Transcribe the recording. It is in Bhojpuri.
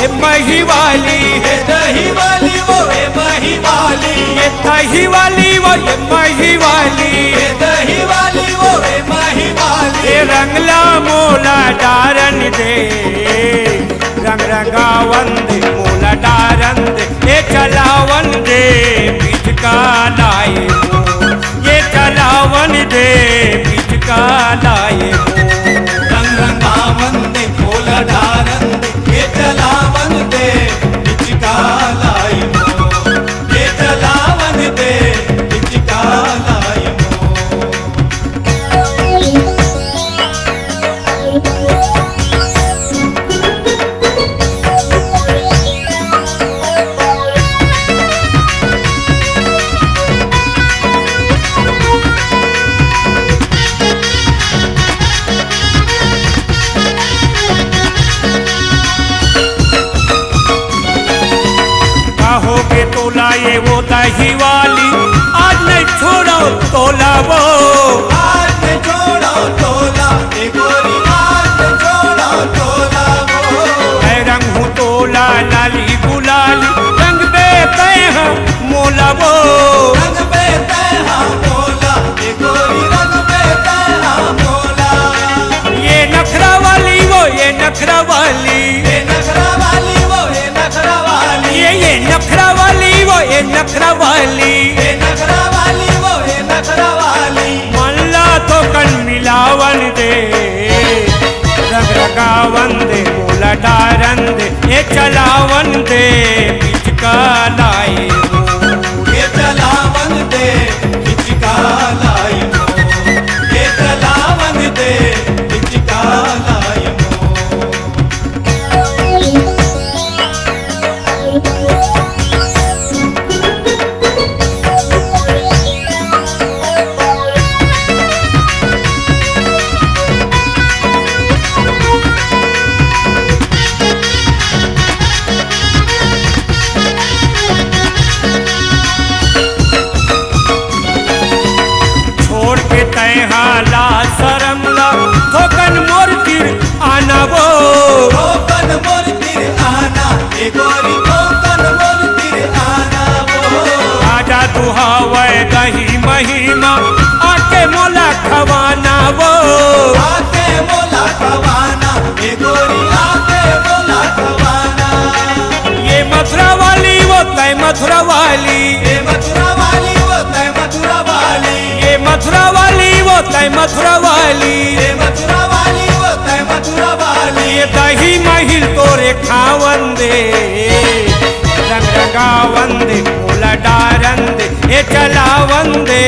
ये मही वाली, ये दही वाली वो ये मही वाली, ये दही वाली वो ये मही वाली, ये दही वाली वो ये मही वाली। ये रंगला मोला डारन दे, रंग रंगावन दे मोला डारन दे, ये चलावन दे बीच का लाए मोर, ये चलावन दे बीच का लाए मोर। रंग रंगावन दे मोला डारन दे, ये चलावन दे बिचका लाई मोर, ये चलावन दे बिचका लाई मोर। कहोगे तोला ये वो दही वाली, आज नहीं छोड़ो तोला वो, आज ने छोड़ो तोला ए गोरी, आज ने छोड़ो तोला वो। मैं रंग हूँ तोला लाली गुलाली, रंग देते हैं मोला वो। रंग पे तैहा मोला ए गोरी, रंग पे तैहा मोला। ये नखरा वाली वो ये नखरा वाली, ये नखरा वाली वो ये नखरा वाली, ये नखरा वाली वो ये नखरा वाली, ये नखरा वाली वो ये नखरा वाली। मल्ला तो कन मिलावन दे, रंग रंगावन दे मोला डारन दे, ये चलावन दे बीच का लाए मोर। ये चलावन दे बिचका लाई मोर, ये चलावन दे बिचका लाई मोर। छोड़ के तैहा ला शरम ला, थोकन मोर तिर आना वो। ठोकन मोर तिर आना ए गोरी, ठोकन मोर तिर आना वो। राजा दुहावे दही महिमा, आके मोला खवाना वो। आके मोला खवाना ए गोरी, आके मोला खवाना। ये मथुरा वाली वो तय मथुरा वाली, ये मथुरा वाली वो तय मथुरा वाली, ये मथुरा वाली वो तय मथुरा वाली, ये मथुरा वाली वो तय मथुरा वाली। ये दही महिल तोरे खावन दे, रंग रंगावन दे मोला डारन दे, ये चलावन दे